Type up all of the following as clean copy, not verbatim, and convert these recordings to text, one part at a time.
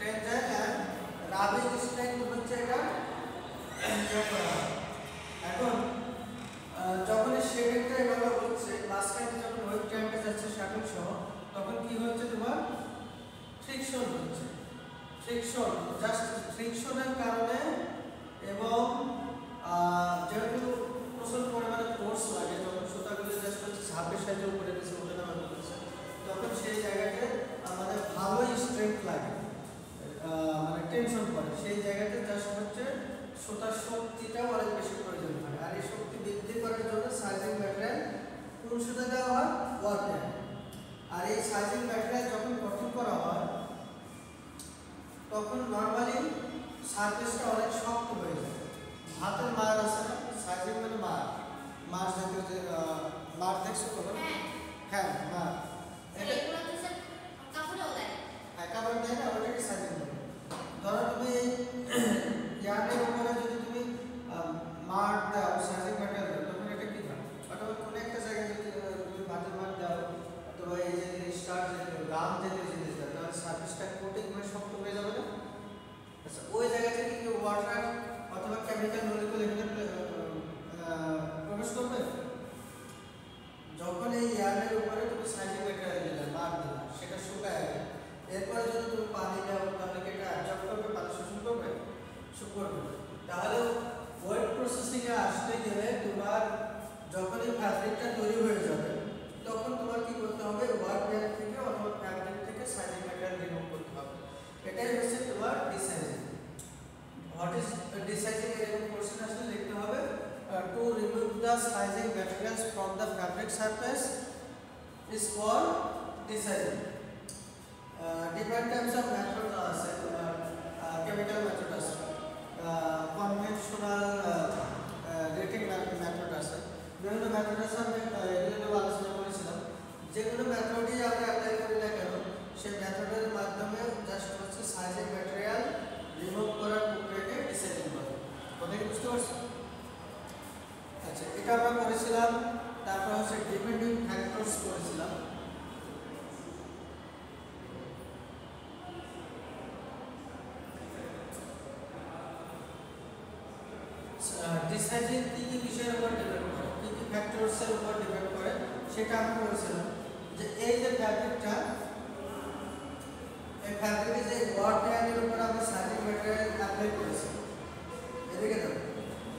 Tension and rubbing strength হচ্ছে এটা এখন যখন শেডিংটা এভাবে হচ্ছে মাঝখানে যখন ওয়েভ টাইমটা যাচ্ছে শাটল সহ তখন কি হচ্ছে তোমার ফ্রিকশন হচ্ছে ফ্রিকশন জাস্ট ফ্রিকশনের কারণে এবং যেহেতু প্রচুর পরিমাণে ফোর্স লাগে যখন সুতাগুলো জাস্ট হচ্ছে ঝাঁপের সাথে উপরে নিচে ওঠানামা করছে তখন সেই জায়গাতে আমাদের ভালোই স্ট্রেংথ লাগে মানে টেনশন করে সেই জায়গাতে জাস্ট হচ্ছে সুতার শক্তিটাও অনেক বেশি প্রয়োজন হয় আর এই শক্তি বৃদ্ধি করার জন্য সাইজিং ম্যাটেরিয়াল কোন সুতা দেওয়া হয় ওয়ার্ক আর এই সাইজিং ম্যাটেরিয়াল যখন গঠন করা হয় তখন নরমালি সারফেসটা অনেক শক্ত হয়ে যায় হাতের মার আছে না সাইজিং মানে মার জাতীয় যে মার দেখছো কখন হ্যাঁ মার এটা কাপড় দেয় না ওটাকে সাইজিং বলে ধরো তুমি ইয়ার্নের উপরে যদি তুমি মার দাও সাইজিং ম্যাটেরিয়াল তখন এটা কি হয় অথবা কোনো একটা জায়গায় যদি তুমি ভাতের মার দাও অথবা এই যে স্টার জাতীয় গাম জাতীয় জিনিস দাও তাহলে সারফেসটা কোটিং হয়ে শক্ত হয়ে যাবে না আচ্ছা ওই জায়গা থেকে কি ওয়াটার অথবা কেমিক্যাল মলিকুল এখানে প্রবেশ করবে যখন এই ইয়ার্নের উপরে তুমি সাইজিং ম্যাটেরিয়াল দিলে মার দিলে সেটা শুকায় গেলে এরপরে যদি তুমি পানি দাও তাহলে কি এটা অ্যাবজর্ব করবে পানি শোষণ করবে করবে তাহলে ওয়েট প্রসেসিং এ আসতে গেলে তোমার যখন এই ফ্যাব্রিকটা তৈরি হয়ে যাবে তখন তোমার কি করতে হবে ওয়ার্ক ব্যাগ থেকে অথবা ফ্যাব্রিক থেকে সাইজিং ম্যাটেরিয়াল রিমুভ করতে হবে এটাই হচ্ছে তোমার ডিসাইজিং হোয়াট ইজ ডিসাইজিং এরকম কোশ্চেন আসলে লিখতে হবে to remove the sizing materials from the fabric surface is called desizing different types of methods আছে chemical method আছে conventional rating method আছে বিভিন্ন মেথড আছে আমি এগুলো আলোচনা করেছিলাম যেগুলো মেথডই আমরা অ্যাপ্লাই করি না কেন সেই মেথডের মাধ্যমে জাস্ট হচ্ছে সাইজিং ম্যাটেরিয়াল রিমুভ করার প্রক্রিয়াকে ডিসাইজিং করা কথা কি বুঝতে পারছো আচ্ছা এটা আমরা করেছিলাম তারপর হচ্ছে ডিপেন্ডিং ফ্যাক্টরস করেছিলাম ডিসাইজিং কি বিষয়ের উপর ডিপেন্ড করে কি ফ্যাক্টরস এর উপর ডিপেন্ড করে সেটা আমরা বলেছিলাম যে এই যে ফ্যাব্রিকটা এই ফ্যাব্রিকে যে ওয়ার্ক এর উপর আমরা সাইজিং ম্যাটেরিয়াল অ্যাপ্লাই করেছি এদিকে দেখো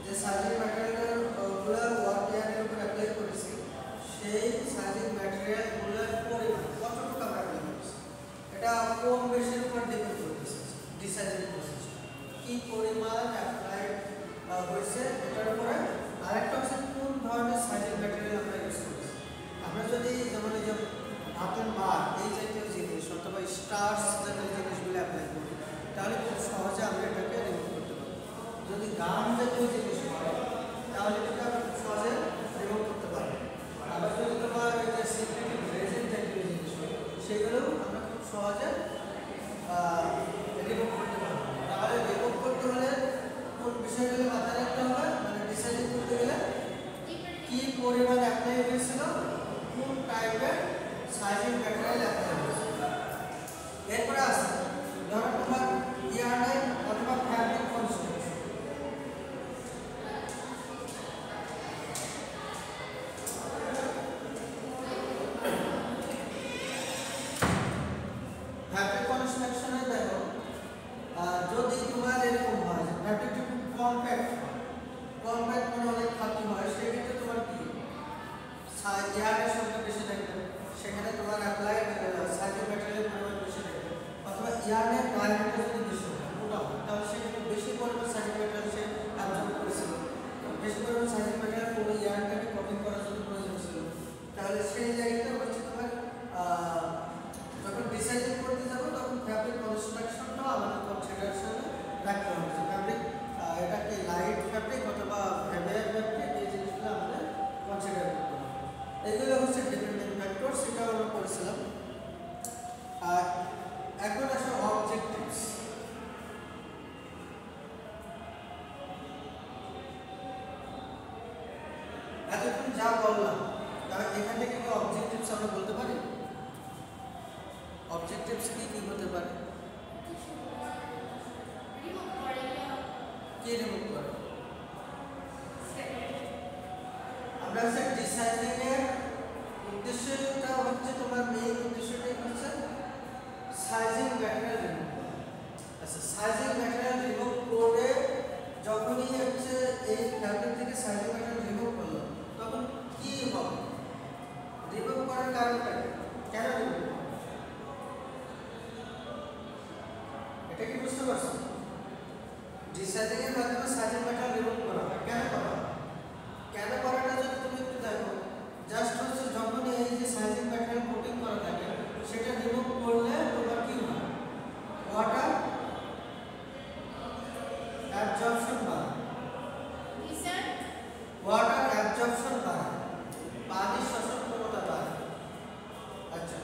যে সাইজিং ম্যাটেরিয়াল গুলো ওয়ার্ক এর উপর অ্যাপ্লাই করেছি সেই সাইজিং ম্যাটেরিয়াল গুলোর পরিমাণ কতটুকু আমরা অ্যাপ্লাই করেছি এটা কম বেশির উপর ডিপেন্ড করতেছে ডিসাইজিং প্রসেস কি পরিমাণ অ্যাপ্লাই হয়েছে এটার উপরে আরেকটা হচ্ছে কোন ধরনের সাইজিং ম্যাটেরিয়াল আমরা ইউজ করছি আমরা যদি যেমন এই যে হাতের মার এই জাতীয় জিনিস অথবা স্টার্স জাতীয় জিনিসগুলো অ্যাপ্লাই করি তাহলে খুব সহজে আমরা এটাকে রিমুভ করতে পারি যদি গাম জাতীয় জিনিস হয় তাহলে এটা আমরা খুব সহজে রিমুভ করতে পারি আবার যদি তোমার এই যে সিনথেটিক রেজিন জাতীয় জিনিস হয় সেগুলো আমরা খুব সহজে রিমুভ করতে পারি তাহলে রিমুভ করতে হলে কোন বিষয়গুলো মাথায় রাখতে হবে মানে ডিসাইড করতে গেলে কি পরিমাণ অ্যাপ্লাই হয়েছিল কোন টাইপের সাইজিং ম্যাটেরিয়াল অ্যাপ্লাই হয়েছিল এরপরে আসে ধরো তোমার ইয়ার্নের অথবা ফ্যাব্রিক কনস্ট্রাকশন ফ্যাব্রিক কনস্ট্রাকশনে দেখো যদি তোমার এরকম হয় যে ফ্যাব্রিকটা খুব কম্প্যাক্ট মানে অনেক খাঁটি হয় সেক্ষেত্রে তোমার কি ইয়ারের সংখ্যা বেশি থাকবে সেখানে তোমার অ্যাপ্লাইড সাইজিং ম্যাটেরিয়ালের পরিমাণ বেশি থাকবে অথবা ইয়ারের ডায়ামিটার যদি বেশি হয় মোটা হয় তাহলে সেখানে বেশি পরিমাণ সাইজিং ম্যাটেরিয়াল সে অ্যাবজর্ব করেছিল বেশি পরিমাণ সাইজিং ম্যাটেরিয়াল পুরো ইয়ারটাকে কপিং করার জন্য প্রয়োজন ছিল তাহলে সেই জায়গাতে হচ্ছে তোমার যখন ডিসাইজিং করতে যাবো তখন ফ্যাব্রিক কনস্ট্রাকশনটাও আমাদের কনসিডারেশনে রাখতে হবে যে ফ্যাব্রিক এটা কি লাইট ফ্যাব্রিক অথবা হেভিয়ার ফ্যাব্রিক এই জিনিসগুলো আমাদের কনসিডার করতে হবে এগুলো হচ্ছে ডিপেন্ডিং ফ্যাক্টর সেটাও আমরা করেছিলাম আর এখন আসে অবজেক্টিভস এতক্ষণ যা বললাম তাহলে এখান থেকে কি অবজেক্টিভস আমরা বলতে পারি অবজেক্টিভস কি কি হতে পারে কি রিমুভ করে? আমরা হচ্ছে ডিসাইজিং এর উদ্দেশ্যটা হচ্ছে তোমার মেইন উদ্দেশ্যটাই হচ্ছে সাইজিং ম্যাটেরিয়াল রিমুভ করা। আচ্ছা, সাইজিং ম্যাটেরিয়াল রিমুভ করে যখনই হচ্ছে এই ফ্যাব্রিক থেকে সাইজিং ম্যাটেরিয়াল রিমুভ করলো তখন কি হবে? রিমুভ করার কারণটা কেন রিমুভ? এটা কি বুঝতে পারছো? ডিসাইজিং এর মাধ্যমে সাইজিং ম্যাটেরিয়াল রিমুভ করা হয়। কেন করা হয়? কেন করাটা যদি তুমি একটু দেখো, জাস্ট হচ্ছে যখন এই যে সাইজিং ম্যাটেরিয়াল কোটিং করা থাকে সেটা রিমুভ করলে তোমার কি হয়? ওয়াটার অ্যাবজর্পশন বাড়ে। ওয়াটার অ্যাবজর্পশন বাড়ে, পানি শোষণ ক্ষমতা বাড়ে। আচ্ছা,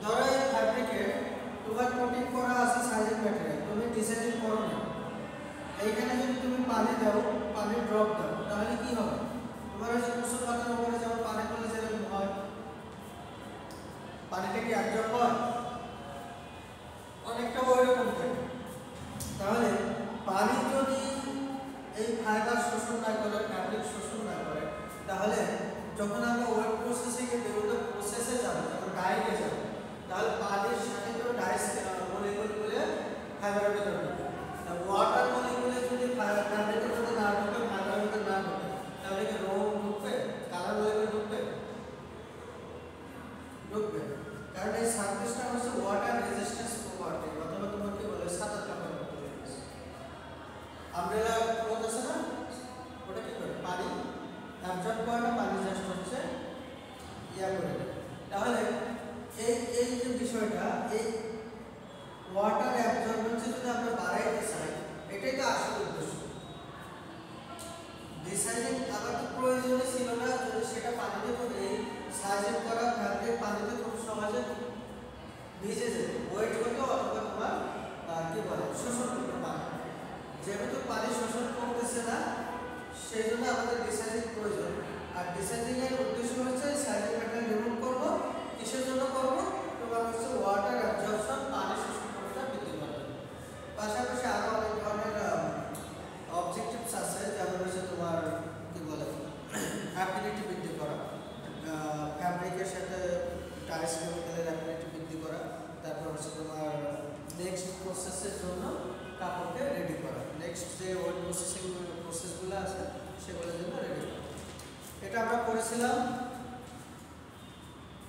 ধরো এই ফ্যাব্রিকে তোমার কোটিং করা আছে সাইজিং ম্যাটেরিয়াল, তুমি ডিসাইজিং করো না, এইখানে যদি তুমি পানি দাও, পানি ড্রপ দাও, তাহলে কি হবে? তোমার ওই যে কুসুম পাতার উপরে যেমন পানি পড়লে যেরকম হয়, পানিটা কি অ্যাবজর্ব হয়? অনেকটা ওইরকম থাকে। তাহলে পানি যদি এই ফাইবার শোষণ না করে, ফ্যাব্রিক শোষণ না করে, তাহলে যখন আমরা ওয়েট প্রসেসিং এর বিভিন্ন প্রসেসে যাব, যখন ডাইকে যাব, তাহলে পানির সাথে তো ডাইস মলিকিউলগুলো ফাইবারের ভিতরে ঢুকবে। ওয়াটার মলিকিউলে যদি ফ্যাব্রিকের মধ্যে না ঢুকে, ফাইবারের মধ্যে না ঢুকে, তাহলে কি রং ঢুকবে? কালার মলিকিউল ঢুকবে? ঢুকবে। কারণ এই সারফেসটা হচ্ছে ওয়াটার রেজিস্ট্যান্স প্রপার্টি, অথবা তোমার কি বলে সাঁতার কাটার মতো জিনিস। আমব্রেলা ক্লথ আছে না, ওটা কি করে? পানি অ্যাবজর্ব করে না, পানি জাস্ট হচ্ছে ইয়া করে দেয়। তাহলে এই যে বিষয়টা, এই ওয়াটার অ্যাবজর্বেন্স যদি আমরা বাড়াইতে চাই, এটাই তো আসল উদ্দেশ্য। ডিসাইজিং আবার তো প্রয়োজনই ছিল না, যদি সেটা পানিতে করে এই সাইজিং করা ফ্যাব্রিক পানিতে খুব সহজে ভিজে যেত, ওয়েট হতো, অথবা তোমার কি বলে শোষণ করতে পারে। যেহেতু পানি শোষণ করতেছে না, সেই জন্য আমাদের ডিসাইজিং প্রয়োজন। আর ডিসাইজিং এর উদ্দেশ্য হচ্ছে সাইজিং ম্যাটেরিয়াল রিমুভ করবো। কিসের জন্য করবো? তোমার হচ্ছে ওয়াটার অ্যাবজর্পশন, পানি শোষণ ক্ষমতা বৃদ্ধি করবে। পাশাপাশি আরো অনেক ধরনের অবজেক্টিভস আছে, যেমন হচ্ছে তোমার কি বলে অ্যাফিনিটি বৃদ্ধি করা, ফ্যাব্রিকের সাথে টাইস কেমিক্যালের অ্যাফিনিটি বৃদ্ধি করা, তারপর হচ্ছে তোমার নেক্সট প্রসেসের জন্য কাপড়কে রেডি করা, নেক্সট যে ওয়েট প্রসেসিং প্রসেসগুলো আছে সেগুলোর জন্য রেডি করা। এটা আমরা করেছিলাম।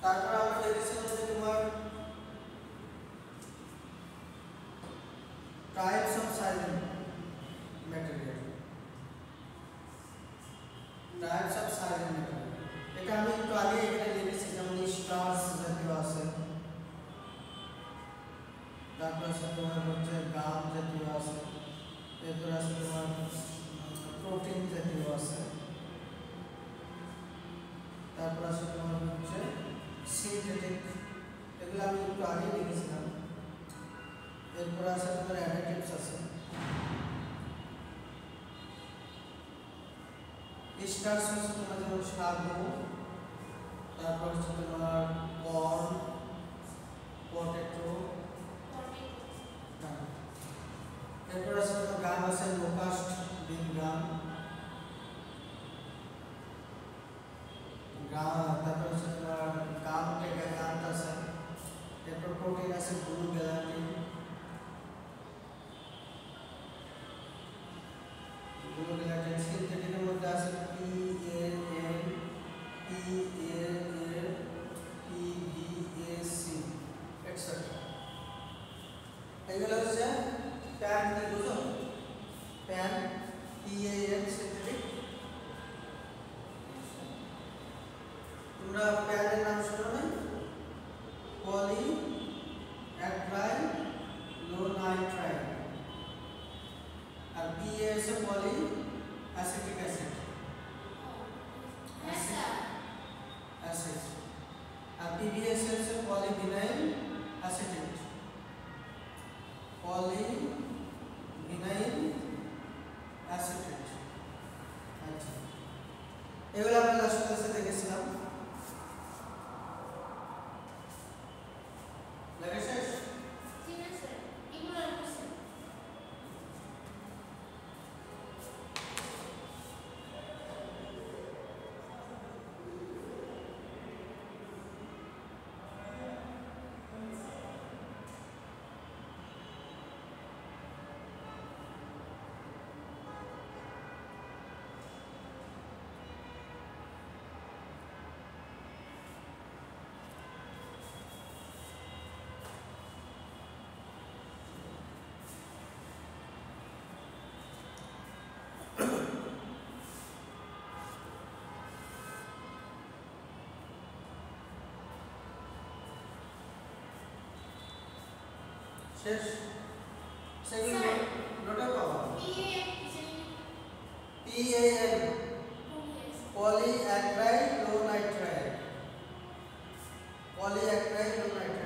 তারপর আমরা দেখেছিলাম যে তোমার types of sizing material, types of sizing material. এটা আমি একটু আগে এখানে লিখেছি, যেমন স্টার্স জাতীয় আছে, তারপর আছে তোমার হচ্ছে গাম জাতীয় আছে, এরপর আছে তোমার প্রোটিন জাতীয় আছে, তারপর আছে তোমার হচ্ছে সিনথেটিক, এগুলো আমি একটু আগে লিখেছিলাম। এরপর আছে তোমার অ্যাডিটিভস আছে, স্টার্স হচ্ছে তোমার যেমন সাগু, তারপর হচ্ছে তোমার কর্ন, পটেটো, এরপর আছে তোমার গাম আছে লোকাস্ট, বিন গাম, তারপর হচ্ছে তোমার গাম থেকে গাম আছে, এরপর প্রোটিন আছে ব্লু গ্যালাটিন, সিনথেটিকের মধ্যে আছে PAN, PAL, PVAC এটসেট্রা। এগুলো হচ্ছে প্যান, কি বুঝো? Pan, PAN synthetic. তোমরা প্যানের নাম শোনো না? পলি অ্যাক্রাইল লোনাইট্রাইল। আর PA হচ্ছে পলি অ্যাসিটিক অ্যাসিড, অ্যাসিড। আর PBS হচ্ছে পলিভিনাইল অ্যাসিটেট, পলিভিনাইল অ্যাসিটেট। আচ্ছা, এগুলো আমরা লাস্ট ক্লাসে দেখেছিলাম। লেখা শেষ? ঠিক আছে, এগুলো শেষ সেগুলো নোটা পাবো PAN polyacrylonitrile polyacrylonitrile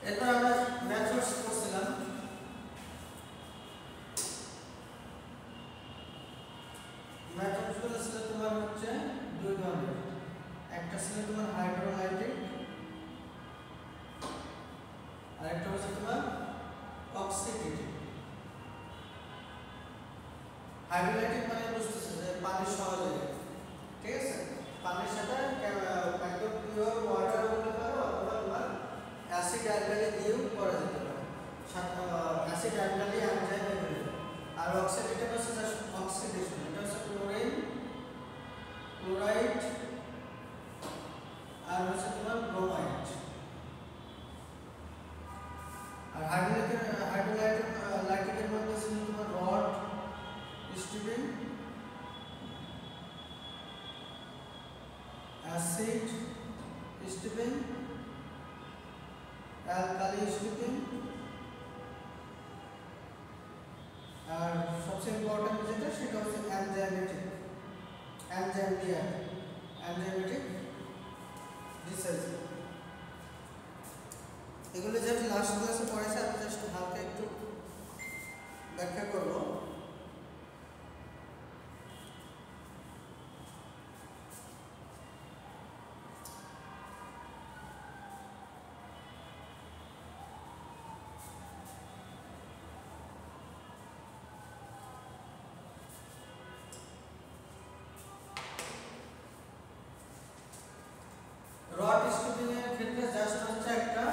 এরপর আমরা মেথডস করছিলাম মেথডসগুলো ছিল তোমার হচ্ছে দুই ধরনের একটা ছিল তোমার হাইড্রোলাইটিক আর একটা হচ্ছে তোমার অক্সিডেটিভ হাইড্রোলাইটিক মানে বুঝতেছো যে পানি সহজে ঠিক আছে পানির সাথে একদম পিওর ওয়াটার বলতে পারো অথবা তোমার অ্যাসিড অ্যালকালি দিয়েও করা যেতে পারে অ্যাসিড অ্যালকালি এনজাইম এগুলো আর অক্সিডেটিভ হচ্ছে জাস্ট অক্সিডেশন এটা হচ্ছে ক্লোরাইড আর হচ্ছে তোমার ব্রোমাইড আর হাইড্রোলাইটিকের মধ্যে ছিল তোমার রড স্টিপিং অ্যাসিড স্টিপিং অ্যালকালি স্টিপিং আর সবচেয়ে ইম্পর্টেন্ট যেটা সেটা হচ্ছে এনজাইমেটিক রিসার্চ এগুলো জাস্ট লাস্ট ক্লাসে পড়েছে আমি জাস্ট হালকা একটু ব্যাখ্যা করব রড স্টিপিং এর ক্ষেত্রে জাস্ট হচ্ছে একটা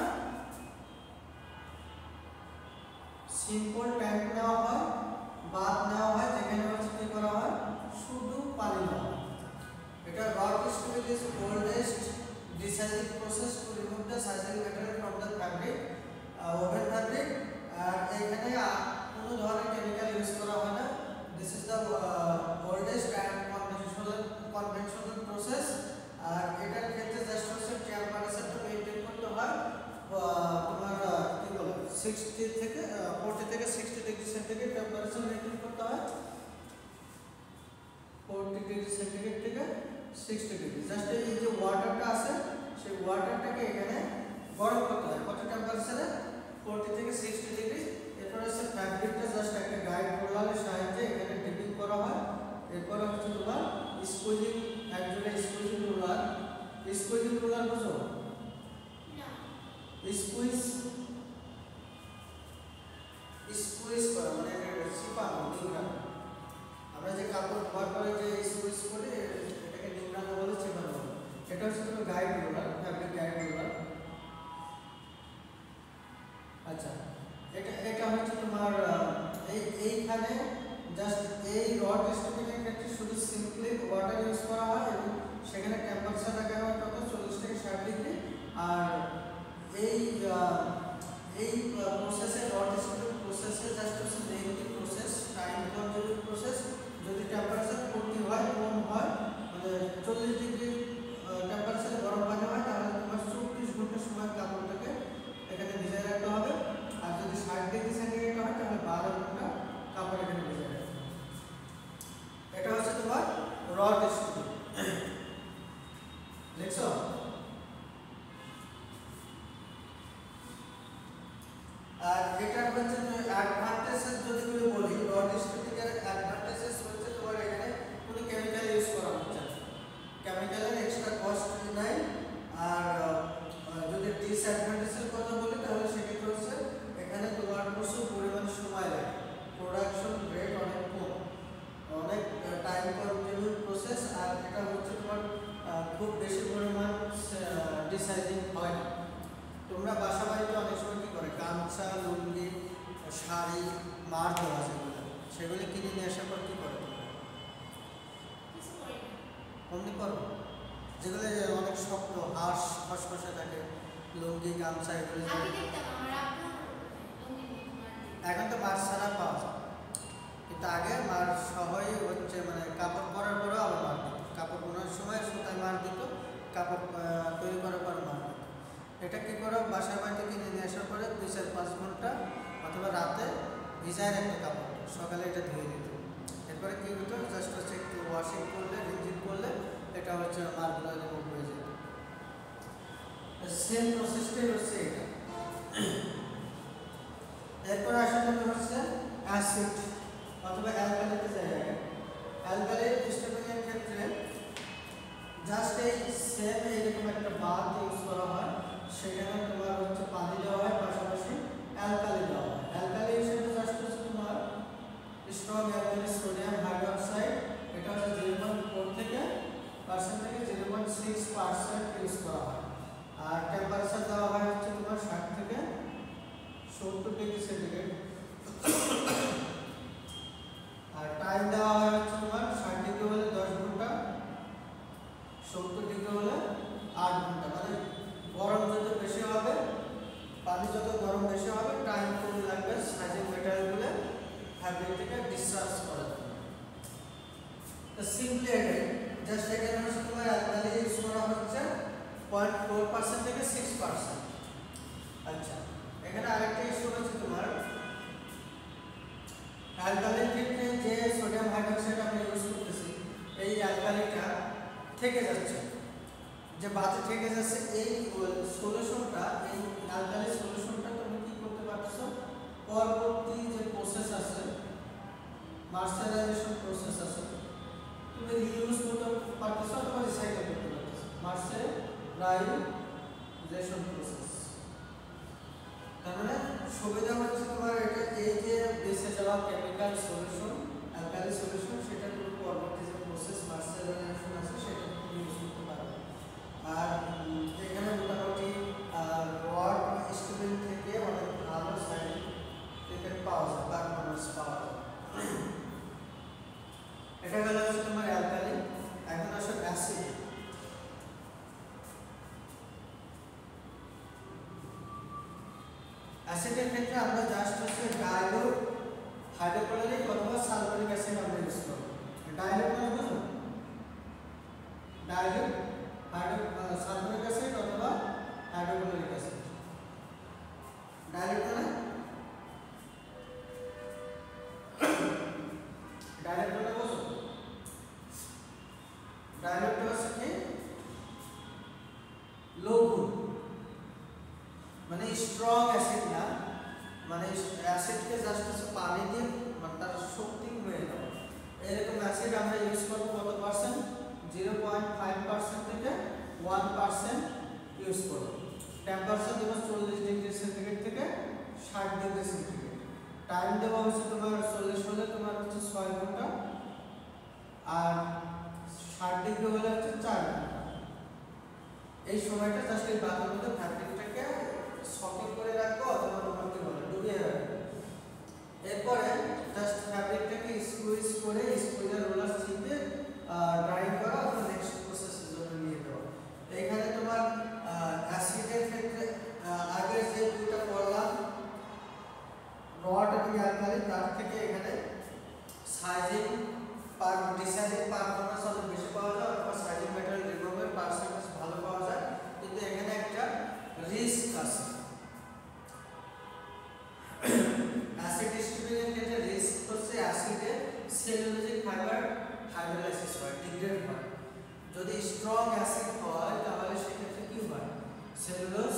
সিম্পল ট্যাঙ্ক নেওয়া হয় বাদ নেওয়া হয় যেখানে হচ্ছে কি করা হয় শুধু পানি নেওয়া হয় এটা rot steeping is oldest designing process to remove the sizing material from the fabric woven fabric আর এখানে কোনো ধরনের কেমিক্যাল ইউজ করা হয় না this is the oldest and conventional process আর এটার ক্ষেত্রে জাস্ট হচ্ছে টেম্পারেচারটা মেইনটেইন করতে হয় তোমার কি বলে 60 থেকে 40 থেকে 60 ডিগ্রি সেন্টিগ্রেড টেম্পারেচার মেইনটেইন করতে হয় 40 ডিগ্রি সেন্টিগ্রেড থেকে 60 ডিগ্রি জাস্ট এই যে ওয়াটারটা আছে সেই ওয়াটারটাকে এখানে গরম করতে হয় কত টেম্পারেচারে 40 থেকে 60 ডিগ্রি এরপর হচ্ছে ফ্যাব্রিকটা জাস্ট একটা গাইড রোলারের সাহায্যে এখানে ডিপিং করা হয় এরপর হচ্ছে তোমার স্কুইজিং একজোড়া স্কুইজিং রোলার বুঝো না স্কুইজ করা মানে চিপানো নিংড়ানো আমরা যে কাপড় ধোয়ার পরে যে স্কুইজ করি এটাকে নিংড়ানো বলে চিপানো বলে এটা হচ্ছে তোমার guide roller fabric guide roller আচ্ছা এটা হচ্ছে তোমার এইখানে জাস্ট এই রড স্টিপিং এর ক্ষেত্রে শুধু সিম্পলি ওয়াটার ইউজ করা হয় এবং সেখানে টেম্পারেচার রাখা হয় কত 40 থেকে 60 ডিগ্রি আর এই প্রসেসে রড স্টিপিং প্রসেসে জাস্ট হচ্ছে lengthy process time consuming process যদি টেম্পারেচার 40 হয় কম হয় মানে 40 ডিগ্রি টেম্পারেচারে গরম পানি হয় তাহলে তোমার 24 ঘন্টা সময় কাপড়টাকে এখানে ভিজিয়ে রাখতে হবে আর যদি 60 ডিগ্রি সেন্টিগ্রেড হয় তাহলে 12 ঘন্টা কাপড় এখানে ভিজিয়ে রাখতে হবে এটা হচ্ছে তোমার রড স্টিপিং দেখছো আর এটা হচ্ছে অ্যাডভান্টেজেস যদি বলি রড স্টিপিং এর অ্যাডভান্টেজেস হচ্ছে তোমার এখানে কোনো কেমিক্যাল ইউজ করা হচ্ছে না কেমিক্যালের এক্সট্রা কস্ট নাই আর যদি ডিসঅ্যাডভান্টেজের কথা বলি তাহলে সেক্ষেত্রে হচ্ছে এখানে তোমার প্রচুর পরিমাণ সময় লাগে প্রোডাকশন রেট অনেক কম অনেক টাইম কনজিউমিং প্রসেস আর এটা হচ্ছে তোমার খুব বেশি পরিমাণ ডিসাইজিং হয় না তোমরা বাসা বাড়িতে অনেক সময় কি করে গামছা লুঙ্গি শাড়ি মার দেওয়া সেগুলো কিনে নিয়ে আসার পর কি করে অমনি করো যেগুলো অনেক শক্ত হাঁস খসখসে থাকে, লুঙ্গি গামছা এগুলো। এখন তো মাছ ছাড়া পাওয়া যায়, কিন্তু আগে মাছ সহই হচ্ছে মানে কাপড় পরার পরেও আবার মার দিত, কাপড় বোনার সময় সুতায় মার দিত, কাপড় তৈরি করার পর মার দিত। এটা কী করো, বাসার বাড়িতে কিনে নিয়ে আসার পরে 2-4-5 ঘন্টা অথবা রাতে ভিজায় একটা কাপড়, সকালে এটা ধুয়ে দিত। এরপরে কী হতো, জাস্ট হচ্ছে একটু ওয়াশিং করলে, রিঞ্জিং করলে এটা হচ্ছে মারগুলো রিমুভ হয়ে যেত। সেম প্রসেসটাই হচ্ছে এটা। এরপরে আসলে হচ্ছে অ্যাসিড অথবা অ্যালকালিতে যায়। অ্যালকালি স্টেপিংয়ের ক্ষেত্রে জাস্ট এই সেম এইরকম একটা বাথ ইউজ করা হয়, সেখানে তোমার হচ্ছে পানি দেওয়া হয়, পাশাপাশি অ্যালকালি দেওয়া হয়। অ্যালকালি হিসেবে জাস্ট হচ্ছে তোমার স্ট্রং অ্যালকালি সোডিয়াম হাইড্রোক্সাইড, এটা হচ্ছে 0.4 থেকে 0.6% ইউজ করা হয়। আর টেম্পারেচার দেওয়া হয় হচ্ছে তোমার 60 থেকে 70 ডিগ্রি সেন্টিগ্রেড। আর টাইম দেওয়া হয় হচ্ছে তোমার 60 ডিগ্রি হলে 10 ঘন্টা, 70 ডিগ্রি হলে 8 ঘন্টা। মানে গরম যত বেশি হবে, পানি যত গরম বেশি হবে, টাইম কম লাগবে সাইজিং মেটেরিয়ালগুলো ফ্যাব্রিক থেকে ডিসচার্জ করার জন্য। তো সিম্পলি এটাই, জাস্ট এখানে হচ্ছে তোমার অ্যালকালি ইউজ করা হচ্ছে 0.4% থেকে 6%। আচ্ছা, এখানে আরেকটা ইস্যু হচ্ছে তোমার অ্যালকালির ক্ষেত্রে যে সোডিয়াম হাইড্রোক্সাইড আমরা ইউজ করতেছি, এই অ্যালকালিটা থেকে যাচ্ছে, যে বাতে থেকে যাচ্ছে, এই সলিউশনটা, এই অ্যালকালি সলিউশনটা তুমি কি করতে পারছো, পরবর্তী যে প্রসেস আছে, মার্সারাইজেশন প্রসেস আছে, তুমি রিইউজ করতে পারতেছো অথবা রিসাইকেল করতে পারতেছো, মার্সারাইজেশন প্রসেস। তার মানে সুবিধা হচ্ছে তোমার এটা, এই যে বেঁচে যাওয়া কেমিক্যাল সলিউশন, অ্যালকালি সলিউশন, সেটা তুমি পরবর্তী যে প্রসেস মার্সারাইজেশন আছে সেটা তুমি ইউজ করতে পারো। আর এখানে মোটামুটি রড স্টিল থেকে অনেক ভালো সাইড ইফেক্ট পাওয়া যায়, পারফরম্যান্স পাওয়া যায়। এটা গেল হচ্ছে তোমার অ্যালকালি। এখন আসলে অ্যাসিড। অ্যাসিডের ক্ষেত্রে আমরা জাস্ট হচ্ছে ডাইলুট হাইড্রোক্লোরিক অথবা সালফারিক অ্যাসিড আমরা ইউজ করব। ডাইলুট মানে বুঝো, ডাইলুট সালফারিক অ্যাসিড অথবা হাইড্রোক্লোরিক অ্যাসিড। ডাইলুট মানে বুঝো, ডাইলুট হচ্ছে কি লঘু, মানে স্ট্রং অ্যাসিড না, মানে অ্যাসিডকে জাস্ট পানি দিয়ে মানে তার শক্তি হয়ে যাবে, এরকম অ্যাসিড আমরা ইউজ করবো। কত পার্সেন্ট? 0.5% থেকে 1% ইউজ করবো। টেম্পারেচার দেবো 40 ডিগ্রি সেন্টিগ্রেড থেকে 60 ডিগ্রি সেন্টিগ্রেড। টাইম দেওয়া হচ্ছে তোমার 40 হলে তোমার হচ্ছে 6 ঘন্টা, আর 60 ডিগ্রি হলে হচ্ছে 4 ঘন্টা। এই সময়টা জাস্ট এই বাথের মধ্যে ফ্যাব্রিকটাকে সকিং করে রাখবো অথবা তোমার কি বলে ডুবিয়ে রাখবো। এরপরে জাস্ট ফ্যাব্রিকটাকে স্কুইজ করে স্কুইজার রোলার চিপে ড্রাই করা অথবা নেক্সট প্রসেসের জন্য নিয়ে দেওয়া। এখানে তোমার অ্যাসিডের ক্ষেত্রে আগের যে দুটো করলাম রড এবং অ্যালকালি, তার থেকে এখানে সাইজিং ডিসাইজিং পারফরম্যান্স অনেক বেশি পাওয়া যায় অথবা সাইজিং ম্যাটেরিয়াল রিমুভের পার্সেন্টেজ ভালো পাওয়া যায়, কিন্তু এখানে একটা রিস্ক আছে। অ্যাসিড স্টিপিংয়ের ক্ষেত্রে রিস্ক হচ্ছে অ্যাসিডে সেলুলোজিক ফাইবার হাইড্রোলাইসিস হয়, ডিগ্রেড হয়। যদি স্ট্রং অ্যাসিড হয় তাহলে সেক্ষেত্রে কি হয়, সেলুলোজ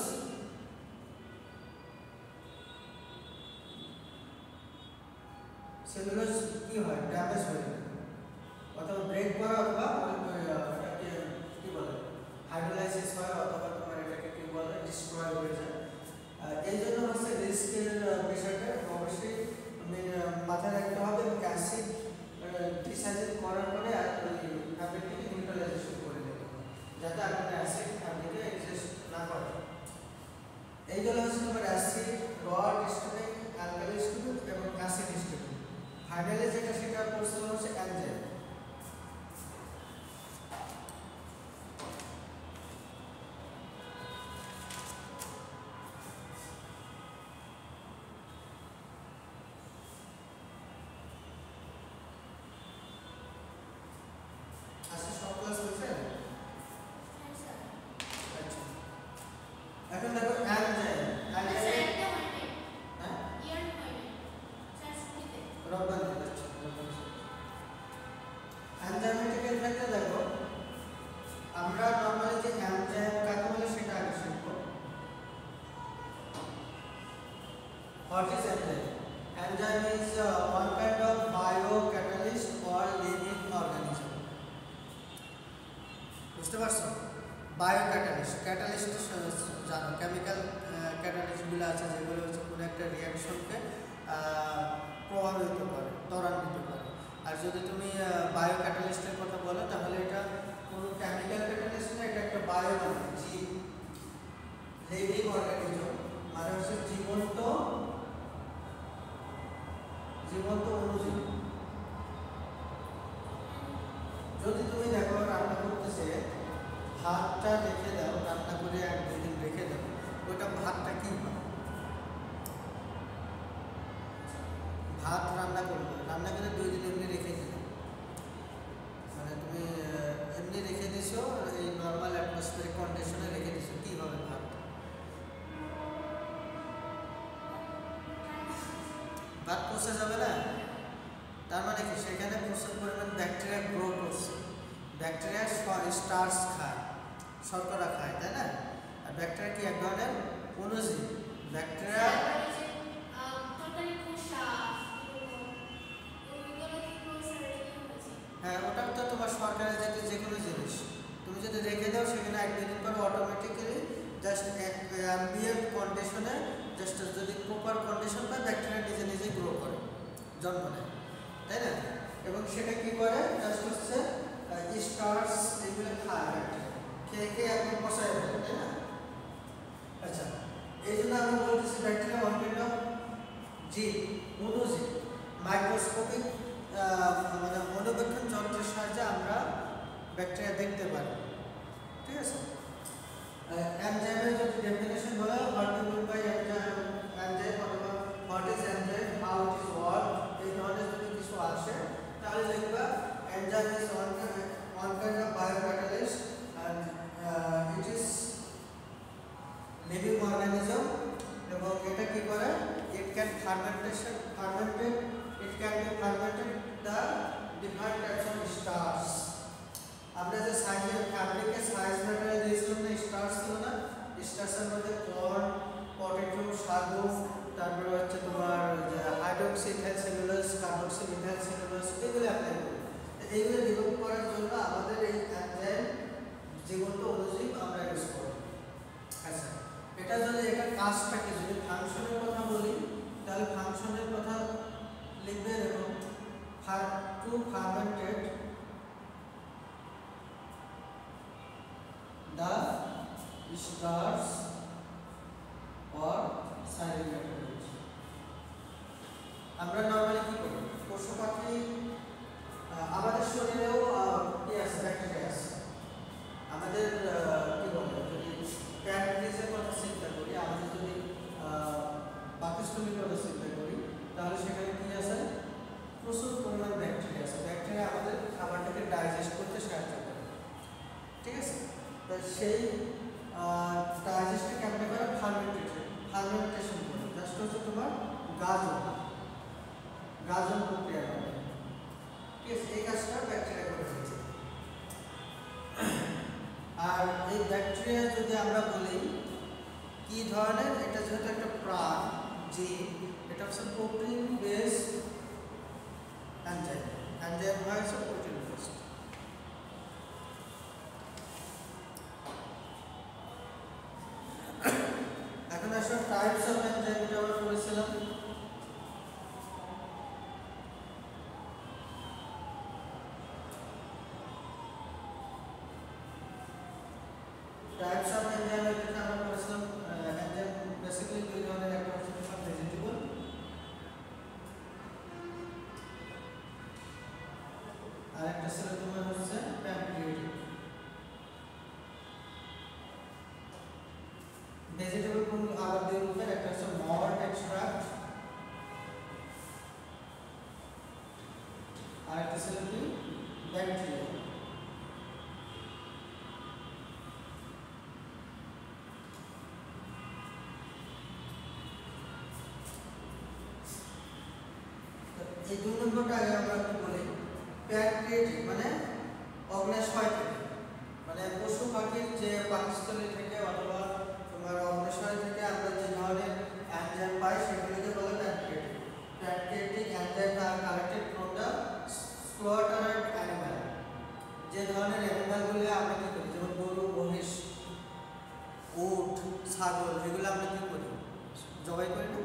কি হয়, ড্যামেজ হয়ে যায় অথবা ব্রেক করা অথবা এটাকে কি বলে হাইড্রোলাইসিস হয় অথবা তোমার এটাকে কি বলে ডিস্ট্রয় হয়ে যায়। এই জন্য হচ্ছে রিস্কের বিষয়টা অবশ্যই মাথায় রাখতে হবে। অ্যাসিড ডিসাইজেন করার পরে ফ্যাব্রিকটাকে নিউট্রালাইজেশন করে দেবে যাতে আপনার অ্যাসিড ফ্যাব্রিকে এক্সিস্ট না করে। এইগুলো হচ্ছে তোমার অ্যাসিড, রড স্টিপিং, অ্যালকালি স্টিপিং এবং অ্যাসিড স্টিপিং। ফাইনালি যেটা সেটা করছিল হচ্ছে enzyme. What is enzyme? Enzyme is one kind of biocatalyst or living organism. বুঝতে পারছো? বায়োক্যাটালিস্ট, ক্যাটালিস্ট জানো, কেমিক্যাল ক্যাটালিস্টগুলো আছে যেগুলো হচ্ছে কোনো একটা রিয়াকশনকে প্রভাবিত করে, ত্বরান্বিত করে। আর যদি তুমি বায়োক্যাটালিস্টের কথা বলো তাহলে এটা কোনো কেমিক্যাল ক্যাটালিস্ট না, এটা একটা বায়ো জীব, লিভিং অর্গানিজম, মানে হচ্ছে জীবন্ত অণুজীব। যদি তুমি দেখো রান্না করতেছে, ভাতটা রেখে দাও, রান্না করে 1-2 দিন রেখে দাও, ওইটা ভাতটা কি হয়? ভাত রান্না করবে, রান্না করে 2 দিন এমনি রেখে দিলে, মানে তুমি এমনি রেখে দিছো, এই নর্মাল অ্যাটমসফিয়ারিক কন্ডিশনে রেখে দিছো, কি হবে ভাত? ভাত পচে যাবে না? তার মানে কি সেখানে প্রচুর পরিমাণ ব্যাকটেরিয়া গ্রো করছে। ব্যাকটেরিয়া স্টার্চ খায়, শর্করা খায়, তাই না? আর ব্যাকটেরিয়া কি এক ধরনের অণুজীব। ব্যাকটেরিয়া হ্যাঁ, ওটা তো তোমার সরকারের যে কোনো জিনিস তুমি যদি রেখে দাও, সেখানে 1-2 দিন পর অটোমেটিক্যালি জাস্ট অ্যাম্বিয়েন্ট কন্ডিশনে, জাস্ট যদি প্রপার কন্ডিশন পায়, ব্যাকটেরিয়া নিজে নিজে গ্রো করে, জন্ম নেয়, তাই না? এবং সেটা কি করে, জাস্ট হচ্ছে স্টার্চ এগুলো খায়, ব্যাকটেরিয়া খেয়ে একদম পচায় ফেলে, তাই না? আচ্ছা, এই জন্য আমি বলতেছি ব্যাকটেরিয়া ওয়ান কাইন্ড অফ জীব, অণুজীব। মাইক্রোস্কোপিক মানে অনুবীক্ষণ যন্ত্রের সাহায্যে আমরা ব্যাকটেরিয়া দেখতে পারি, ঠিক আছে? এনজাইমের যদি ডেফিনেশন বলা হয়, what do mean by enzyme অথবা what is enzyme, how it is work, এই ধরনের যদি কিছু আসে তাহলে লিখবা enzyme is one kind of biocatalyst and it is living organism. এবং এটা কি করে, it can fermented it can be fermented the different types of starch. আমরা যে সাইজের ফ্যাব্রিকের সাইজ ম্যাটেরিয়াল দিয়েছিলাম না, স্টার্চ ছিল না, স্টার্চের মধ্যে কর্ন, পটেটো, সাগু, তারপরে হচ্ছে তোমার যে hydroxy ethyl cellulose, carboxy methyl cellulose, এগুলো অ্যাপ্লাই করি। এইগুলো ডেভেলপ করার জন্য আমাদের এই এনজাইম জীবন্ত অণুজীব আমরা ইউজ করি। আচ্ছা, এটা যদি এটা কাজটাকে যদি ফাংশনের কথা বলি, তাহলে ফাংশনের কথা লিখবে এবং to fermented the starch or saccharide। আমরা নরমালি কি করি, পশু পাখি, আমাদের শরীরেও কি আছে, ব্যাকটেরিয়া আছে। আমাদের কি বলে, যদি প্যানক্রিয়াসের কথা চিন্তা করি, আমাদের যদি পাকস্থলীর কথা চিন্তা করি, তাহলে সেখানে কি আছে, প্রচুর পরিমাণ ব্যাকটেরিয়া আছে। ব্যাকটেরিয়া আমাদের খাবারটাকে ডাইজেস্ট করতে সাহায্য করে, ঠিক আছে? তো সেই ডাইজেস্টকে কেমন করে, ফার্মেন্টেশন করে, জাস্ট হচ্ছে তোমার গাজন প্রক্রিয়া করে, ঠিক আছে? এই কাজটা ব্যাকটেরিয়া করে ফেলছে। আর এই ব্যাকটেরিয়া যদি আমরা বলি কি ধরনের, এটা যেহেতু একটা প্রাণ জীব, এটা হচ্ছে প্রোটিন বেসড এনজাইম। এনজাইম হয় হচ্ছে প্রোটিন বেসড। এখন আসলে টাইপস অফ এনজাইম, এটা আমরা পড়েছিলাম। টাইপস অফ এনজাইম এটা আমরা পড়েছিলাম। এনজাইম বেসিক্যালি দুই ধরনের, একটা হচ্ছে তোমার ভেজিটেবল, আর একটা ছিল তোমার হচ্ছে প্যানক্রিয়েটিক। ভেজিটেবল কোন আবার দুই রূপের, একটা হচ্ছে মল্ট এক্সট্রাক্ট, আর একটা ছিল কি ব্যাকটেরিয়া। এই 2 নম্বরটা আগে আমরা কি বলি, প্যানক্রিয়েটিক মানে অগ্ন্যাশয় থেকে, মানে পশু পাখির যে পাকস্থলী থেকে অথবা তোমার অগ্ন্যাশয় থেকে আমরা যে ধরনের এনজাইম পাই, সেগুলোকে বলে ছাগল এগুলো আমরা কি করি, জবাই করি না,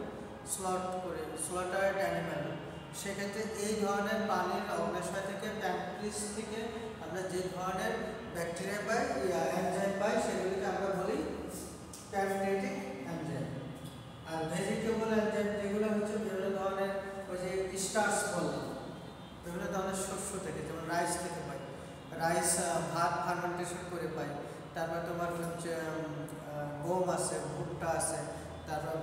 স্লটার্ড অ্যানিম্যাল। সেক্ষেত্রে এই ধরনের পানির অগ্নাশয় থেকে প্যানক্রিয়াস থেকে আমরা যে ধরনের ব্যাকটেরিয়া পাই, এনজাইম পাই, সেগুলিকে আমরা বলি প্যানক্রিয়াটিক এনজাইম। আর ভেজিটেবল এনজাইম যেগুলো হচ্ছে বিভিন্ন ধরনের ওই যে স্টার্চ বললাম, বিভিন্ন ধরনের শস্য থেকে, যেমন রাইস থেকে পাই, রাইস ভাত ফার্মেন্টেশন করে পাই। তারপর তোমার হচ্ছে গম আছে, ভুট্টা আছে, তারপর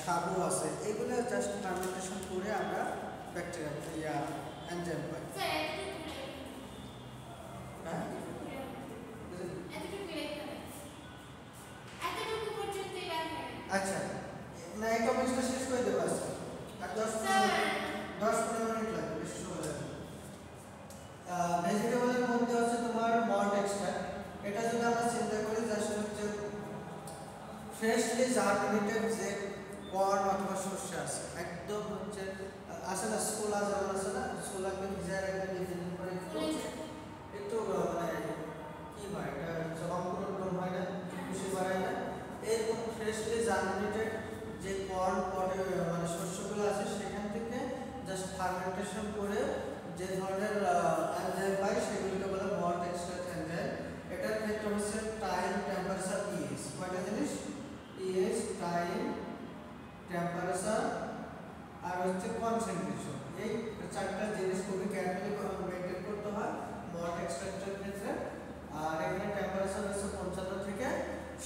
সাবু আছে, এগুলো জাস্ট ফার্মেন্টেশন করে আমরা ব্যাকটেরিয়া এনজাইম পাই। হ্যাঁ আচ্ছা, না এই টপিকটা শেষ করে দেবো আজকে, আর 10-15 মিনিট লাগবে, বেশি সময় লাগবে। ভেজিটেবলের মধ্যে হচ্ছে তোমার মল্ট এক্সট্রাক্ট। এটা যদি আমরা চিন্তা করি জাস্ট হচ্ছে ফ্রেশলি জার্মিনেটেড যে কর্ন অথবা শস্য আছে, একদম হচ্ছে আসে না ছোলা, যেমন আছে না, ছোলাকে ভিজায় রাখলে কিছুদিন পরে একটু মানে কি হয়, এটা অঙ্কুরোদ্গম হয় না, খুশি বাড়ায় না, এরকম ফ্রেশলি জার্মিনেটেড যে কর্ন মানে শস্যগুলো আছে সেখান থেকে জাস্ট ফার্মেন্টেশন করে যে ধরনের এনজাইম পাই সেগুলোকে বলে মল্ট এক্সট্রাক্ট এনজাইম। এটার ক্ষেত্রে হচ্ছে টাইম, টেম্পারেচার, পিএইচ, কয়টা জিনিস, পিএইচ, টাইম, টেম্পারেচার আর হচ্ছে কনসেন্ট্রেশন। এই চারটা জিনিস খুবই কেয়ারফুলি মেনটেন করতে হয় মল্ট এক্সট্রাক্টের ক্ষেত্রে। আর এখানে টেম্পারেচার হচ্ছে 55 থেকে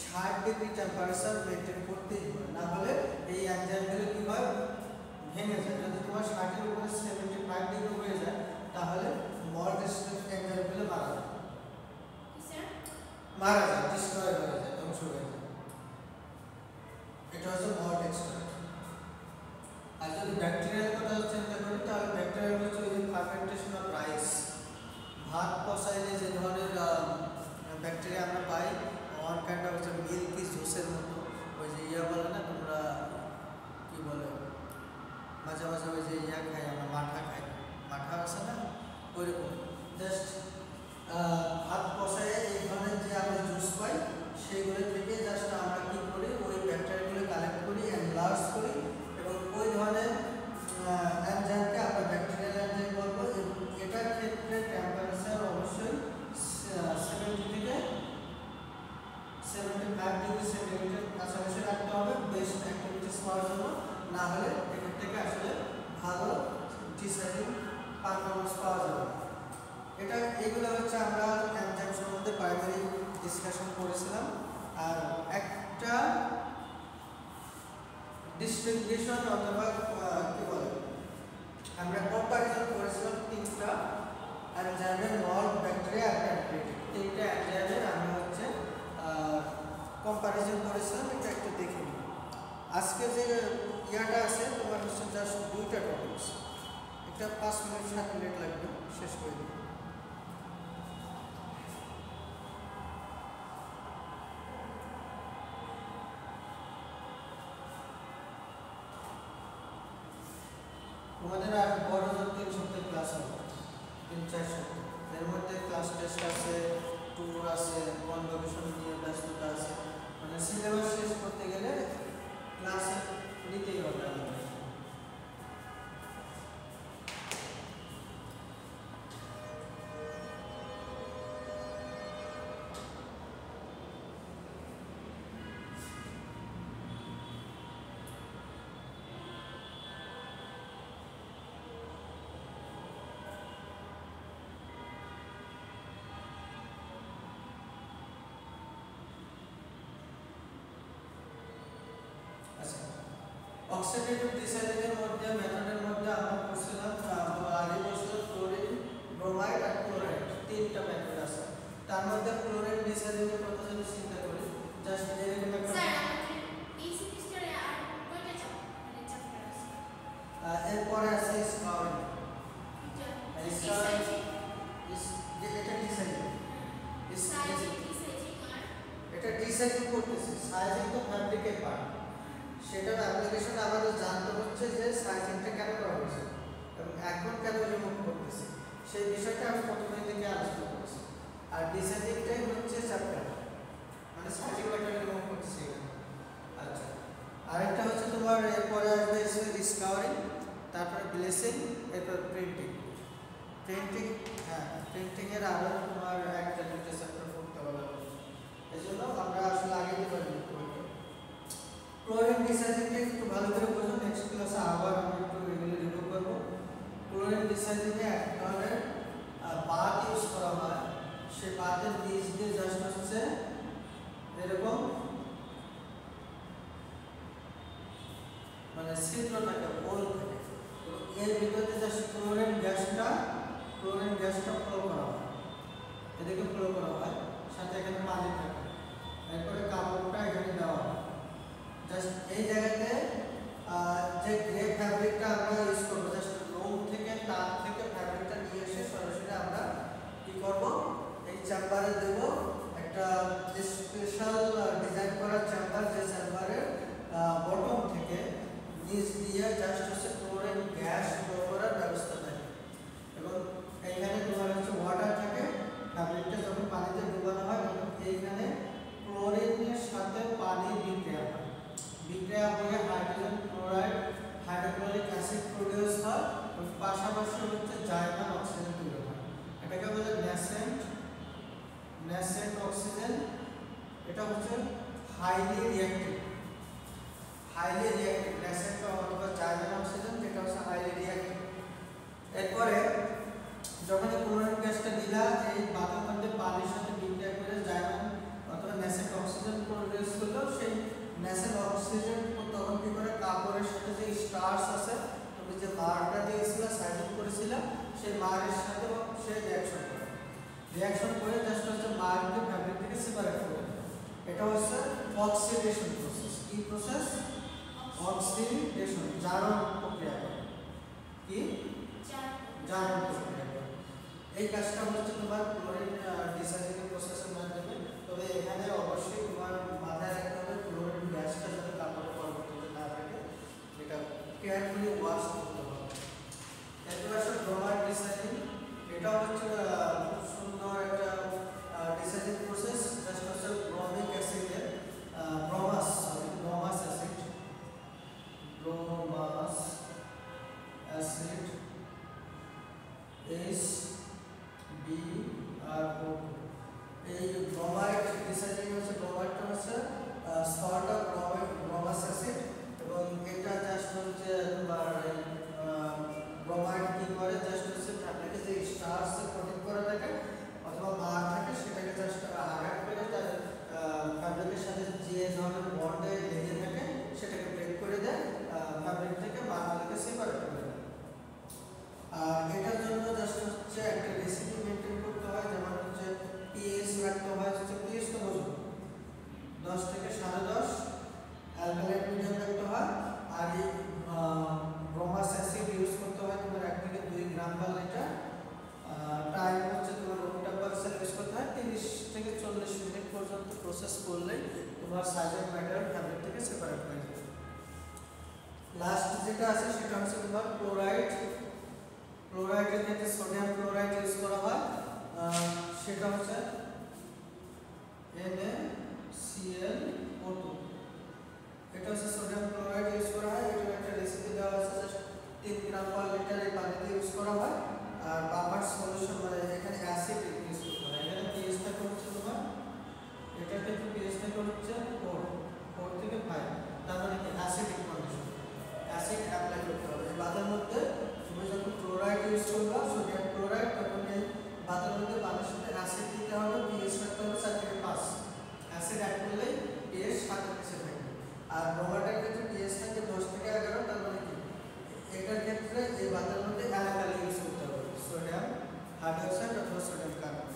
60 ডিগ্রি টেম্পারেচার মেনটেন করতেই হয়, না হলে এই এনজাইমগুলো কি হয়, ভেঙে যায়। যদি তোমার 60 এর উপরে 75 ডিগ্রি হয়ে যায় তাহলে মল্ট এক্সট্রাক্ট এনজাইমগুলো মারা যায়, ডিস্ট্রয় হয়ে যায়, ধ্বংস হয়ে যায়। এটা হচ্ছে মল্ট এক্সট্রাক্ট। আর যদি ব্যাকটেরিয়ার কথা চিন্তা করি তাহলে ব্যাকটেরিয়া হচ্ছে ওই ফার্মেন্টেশন অফ রাইস, ভাত পচাইলে যে ধরনের ব্যাকটেরিয়া আমরা পাই, ওয়ান কাইন্ড অফ হচ্ছে মিল্কি জুসের মতো, ওই যে বলে না তোমরা কি বলে, মাঝে মাঝে ওই যে খাই আমরা, মাঠা খাই, মাঠা আছে না, ওইরকম জাস্ট ভাত পচাই এই ধরনের যে আমরা জুস পাই সেইগুলো থেকে জাস্ট আমরা কি করি, ওই ব্যাকটেরিয়াগুলো কালেক্ট করি, এনলার্জ করি, এবং ওই ধরনের এনজাইমকে আমরা ব্যাকটেরিয়াল এনজাইম বলবো। এটার ক্ষেত্রে টেম্পারেচার অবশ্যই 70 থেকে 75 ডিগ্রি সেন্টিগ্রেডের কাছাকাছি রাখতে হবে বেস্ট অ্যাক্টিভিটিস পাওয়ার জন্য, না হলে এখান থেকে আসলে ভালো ডিসাইডিং পারফরম্যান্স পাওয়া যাবে। এটা এগুলো হচ্ছে আমরা এনজাইম সম্বন্ধে প্রাইমারি ডিসকাশন করেছিলাম। আর একটা ডিস্ট্রিবিউশন অথবা কি বলে, আমরা কম্পারিজন করেছিলাম তিনটা এনজাইমের, মল্ট, ব্যাকটেরিয়া আর প্যানক্রিয়াটিক, তিনটা এনজাইমের আমরা হচ্ছে কম্পারিজন করেছিলাম। এটা একটু দেখে নিই। আজকে যে ইয়াটা আছে তোমার হচ্ছে জাস্ট দুইটা টপিকস, এটা 5 মিনিট 7 মিনিট লাগবে, শেষ করে দিই। তোমাদের আর বড় জোর 3 সপ্তাহ ক্লাস হবে, 3-4 সপ্তাহ। এর মধ্যে ক্লাস টেস্ট আছে, ট্যুর আছে, কনভোকেশন নিয়ে ব্যস্ততা আছে, মানে সিলেবাস শেষ করতে গেলে ক্লাস নিতেই হবে আমাদের। অক্সিডেটিভ ডিসাইডিংয়ের মধ্যে মেথডের মধ্যে আমরা পড়ছিলাম, আগে পড়ছিলাম ক্লোরিন, ব্রোমাইড আর ক্লোরাইড, তিনটা মেথড আছে। তার মধ্যে ক্লোরিন ডিসাইডিংয়ের কথা যদি চিন্তা করি, জাস্ট এরকম একটা এরপরে আছে স্কাউরিং, এটা ডিসাইডিং করতেছে, সাইজিং তো ফ্যাব্রিকের পার্ট, সেটার অ্যাপ্লিকেশন আমাদের জানতে হচ্ছে যে সাইজিংটা কেন করা হয়েছে এবং এখন কেন রিমুভ করতেছে, সেই বিষয়টা আমি প্রথমে থেকে আলোচনা করেছি। আর ডিসাইজিংটাই হচ্ছে চ্যাপ্টার, মানে সাইজিংটা কেন রিমুভ করতেছে এখানে। তোমার এরপরে আসবে ডিসকাভারিং, তারপরে ব্লেসিং, এরপর প্রিন্টিং। হ্যাঁ, প্রিন্টিং এর আরো তোমার একটা দুটো চ্যাপ্টার পড়তে হবে। এজন্য আমরা আসলে আগে দিতে পারি। ক্লোরিন ডিসাইজিংটা একটু ভালো করে বোঝো, নেক্সট ক্লাসে আবার আমি একটু এগুলো রিভিউ করব। ক্লোরিন ডিসাইজিংয়ে এক ধরনের বাত ইউজ করা হয়, সেই বাতের নিচ দিয়ে জাস্ট হচ্ছে এরকম মানে ছিদ্র থাকে, হোল থাকে, এর ভিতরে জাস্ট ক্লোরিন গ্যাসটা ফ্লো করা হয়, এদিকে ফ্লো করা হয়, সাথে এখানে পানি থাকে, এরপরে কাপড়টা এখানে দেওয়া হয়। জাস্ট এই জায়গাতে যে গ্রে ফ্যাব্রিকটা আমরা ইউজ করবো, জাস্ট রুম থেকে তার থেকে ফ্যাব্রিকটা নিয়ে এসে সরাসরি আমরা কি করব, এই চেম্বারে দেব একটা স্পেশাল ডিজাইন করা চেম্বার, যে চেম্বারের বটম থেকে নিচ দিয়ে জাস্ট হচ্ছে ক্লোরিন গ্যাস ফ্লো করার ব্যবস্থা থাকে, এবং এইখানে তোমার হচ্ছে ওয়াটার থাকে। ফ্যাব্রিকটা যখন পানিতে ডুবানো হয় তখন এইখানে ক্লোরিনের সাথে পানি বিক্রিয়া হয়ে hydrogen chloride, hydrochloric acid produce হয়, এবং পাশাপাশি হচ্ছে জার্মান অক্সিজেন তৈরি হয়। এটাকে বলে ন্যাসেন্ট অক্সিজেন। এটা হচ্ছে হাইলি রিঅ্যাক্টিভ ন্যাসেন্ট অথবা জার্মান অক্সিজেন, যেটা হচ্ছে হাইলি রিঅ্যাক্টিভ। এরপরে যখন ক্লোরিন গ্যাসটা দিলা এই বাতার মধ্যে পানির সাথে বিক্রিয়া করে জার্মান অথবা ন্যাসেন্ট অক্সিজেন প্রডিউস করলো, সেই ন্যাসেন্ট অক্সিজেন তখন কি করে কাপড়ের সাথে যে স্টার্চ আছে, তুমি যে মারটা দিয়েছিলা সাইডিং করেছিলা, সেই মারের সাথে সে রিঅ্যাকশন করে জাস্ট হচ্ছে মারকে ফ্যাব্রিক থেকে সেপারেট করে। এটা হচ্ছে অক্সিডেশন প্রসেস। কি প্রসেস? অক্সিডেশন, জারণ প্রক্রিয়া করে। কি? জারণ প্রক্রিয়া করে। এই কাজটা হচ্ছে তোমার ক্লোরিন ডিসাইজিং প্রসেসের মাধ্যমে। তবে এখানে অবশ্যই তোমার মাথায় রাখতে হবে ক্লোরিন গ্যাসটা যাতে কাপড়ে পরবর্তীতে না থাকে, এটা কেয়ারফুলি ওয়াশ করতে হবে। এরপর আসলে ব্রোমাইড ডিসাইজিং, এটা হচ্ছে খুব সুন্দর একটা ডিসাইজিং প্রসেস। জাস্ট হচ্ছে ব্রোমিক অ্যাসিডের ব্রোমাস অ্যাসিড HBrO, এই ব্রোমাইড ডিসাইজিং হচ্ছে, ব্রোমাইডটা হচ্ছে সল্ট অফ ব্রোমাস অ্যাসিড, এবং এটা জাস্ট হচ্ছে তোমার ব্রোমাইড কি করে, জাস্ট হচ্ছে ফ্যাব্রিকে যে স্টার্চ কোটিং করা থাকে অথবা মার থাকে, সেটাকে জাস্ট আঘাত করে তার ফ্যাব্রিকের সাথে যে ধরনের বন্ডে লেগে থাকে সেটাকে ব্রেক করে দেয়, ফ্যাব্রিক থেকে মারগুলোকে সেপারেট করে দেয়। আর এটার জন্য জাস্ট হচ্ছে একটা রেসিপি মেনটেন করতে হয়, যেমন হচ্ছে পিএইচ রাখতে হয়, হচ্ছে পিএইচ তো বোঝো 10 থেকে 10.5, অ্যালকালাইন মিডিয়াম রাখতে হয়, আর এই ব্রোমাস অ্যাসিড ইউজ করতে হয় তোমার 1 থেকে 2 গ্রাম পার লিটার। টাইম হচ্ছে তোমার রুম টেম্পারেচার ইউজ করতে হয় 30 থেকে 40 মিনিট পর্যন্ত প্রসেস করলেই তোমার সাইজের ম্যাটেরিয়াল ফ্যাব্রিক থেকে সেপারেট হয়ে যাবে। লাস্ট যেটা আছে সেটা হচ্ছে তোমার ক্লোরাইডের ক্ষেত্রে সোডিয়াম ক্লোরাইড ইউজ করা হয়, সেটা হচ্ছে NaClO2। এটা হচ্ছে সোডিয়াম ক্লোরাইড ইউজ করা হয়, এটা একটা রেসিপি দেওয়া আছে, জাস্ট 3 গ্রাম পার লিটার এই পানিতে ইউজ করা হয়। আর বাফার সলিউশন মানে এখানে অ্যাসিড ইউজ করতে হয়। এখানে পিএইচ থাকে হচ্ছে তোমার, এটা ক্ষেত্রে পিএইচ থাকে হচ্ছে 4 থেকে 5, তার মানে কি অ্যাসিডিক কন্ডিশন, অ্যাসিড অ্যাপ্লাই করতে হবে। এই বাতার মধ্যে তুমি যখন ক্লোরাইড ইউজ করবা, সোডিয়াম ক্লোরাইড, তখন এই বাতার মধ্যে পানির সাথে অ্যাসিড দিতে হবে, পিএইচ রাখতে হবে 4 থেকে 5। অ্যাসিড অ্যাড করলেই পিএইচ 7 এর নিচে থাকবে। আর ব্রোমাইডের ক্ষেত্রে পিএইচ থাকে 10 থেকে 11, তার মানে কি এটার ক্ষেত্রে এই বাতার মধ্যে অ্যালকালি ইউজ করতে হবে, সোডিয়াম হাইড্রোক্সাইড অথবা সোডিয়াম কার্বনেট।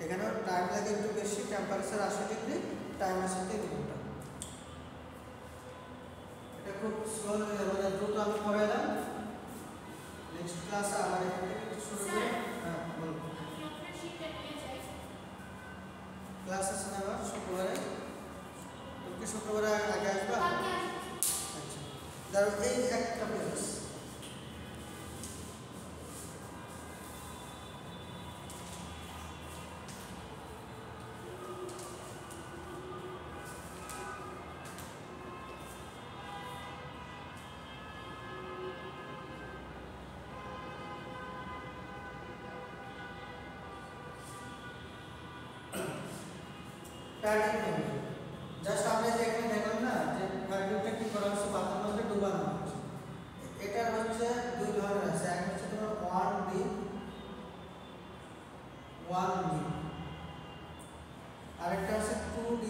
এখানেও টাইম লাগে একটু বেশি, টেম্পারেচার 80 ডিগ্রি, টাইম আছে 3 ঘন্টা। এটা খুব স্লো মানে দ্রুত আমি পড়াইলাম। নেক্সট ক্লাসে আবার এখান থেকে শুরু করব। হ্যাঁ বলুন। ক্লাস আছে না আবার শুক্রবারে? তুমি কি শুক্রবারে আগে আসবা? আচ্ছা, ধরো এই একটা পেজ প্যাডিং মেমব্রেন জাস্ট আমরা যে এখানে দেখলাম না যে ফ্যাব্রিকটা কি করা হচ্ছে পাতার মধ্যে ডুবানো হচ্ছে এটা হচ্ছে দুই ধরনের আছে একটা হচ্ছে তোমার 1D আরেকটা আছে 2D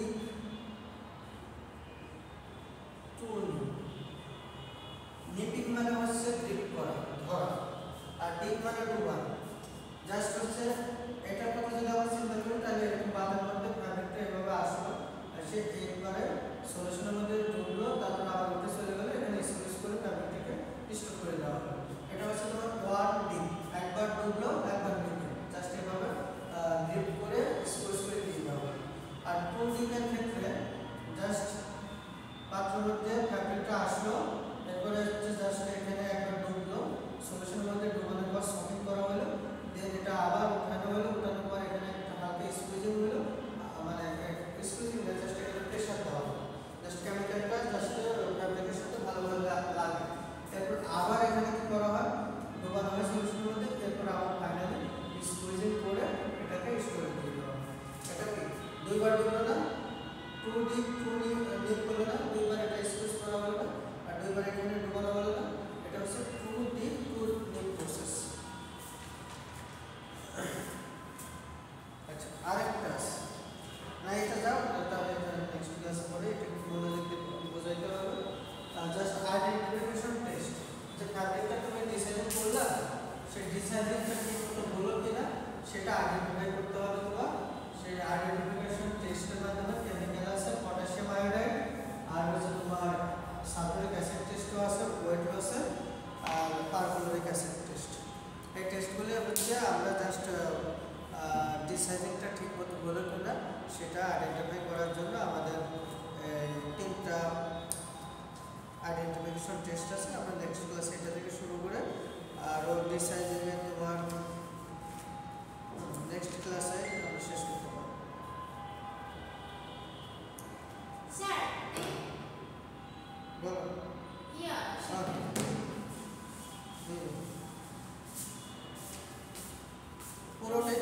নিপিং মানে হচ্ছে গ্রিপ করা ধরা আর ডিপ মানে ডুবানো জাস্ট হচ্ছে এটার কথা যদি আমরা চিন্তা করি তাহলে এরকম বাঁধার মধ্যে ফ্যাব্রিকটা এভাবে আসলো আর সে একবারে সলিউশনের মধ্যে ডুবলো তারপর আবার উঠে চলে গেলে এখানে স্কুইজ করে ফ্যাব্রিকটাকে স্টোর করে দেওয়া হলো এটা হচ্ছে তোমার 1D একবার ডুবলো একবার নিবে জাস্ট এভাবে গ্রিপ করে স্কুইজ করে দিয়ে দেওয়া হলো আর 2D এর ক্ষেত্রে জাস্ট পাত্রের মধ্যে ফ্যাব্রিকটা আসলো এরপরে হচ্ছে জাস্ট এখানে একবার ডুবলো সলিউশনের মধ্যে ডুবানোর পর সকিং করা হলো দেন এটা আবার উঠানো হলো উঠানোর পর এখানে একটা হালকা স্কুইজিং হলো মানে স্কুইজিং না জাস্ট এখানে প্রেসার দেওয়া হলো জাস্ট কেমিক্যালটা জাস্ট ফ্যাব্রিকের সাথে ভালোভাবে লাগে এরপর আবার এখানে কি করা হয় ডুবানো হয় সলিউশনের মধ্যে এরপর আবার ফাইনালি স্কুইজিং করে এটাকে স্টোরে দিয়ে দেওয়া হয় এটা কি দুইবার ডুবলো না 2D ডিপ হলো না দুইবার এটা স্কুইজ করা হলো না আর দুইবার এখানে ডুবানো হলো না এটা হচ্ছে 2D ডিপ প্রসেস আচ্ছা আরেকটা আছে না এটা যাও তাহলে নেক্সট ক্লাসে পড়ে এটা একটু বোঝাইতে হবে জাস্ট আইডেন্টিফিকেশন টেস্ট যে ফ্যাব্রিকটা তুমি ডিজাইন করলা সেই ডিজাইনটা ঠিক মতো হলো কিনা সেটা আইডেন্টিফাই করতে হবে তোমার সেই আইডেন্টিফিকেশন টেস্টের মাধ্যমে কেমিক্যাল আছে পটাশিয়াম আয়োডাইড আর হচ্ছে তোমার সালফিউরিক অ্যাসিড টেস্টও আছে ওয়েটও আছে আর পারফ্লোরিক অ্যাসিড টেস্ট এই টেস্টগুলো হচ্ছে আমরা জাস্ট ডিসাইডিংটা ঠিক মতো হলো কিনা সেটা আইডেন্টিফাই করার জন্য আমাদের তিনটা আইডেন্টিফিকেশন টেস্ট আছে আমরা নেক্সট ক্লাসে এটা থেকে শুরু করে আর ও ডিসাইডিংয়ে তোমার নেক্সট ক্লাসে আমরা শেষ করতে পারবো স্যার বলো ইয়া পুরোটাই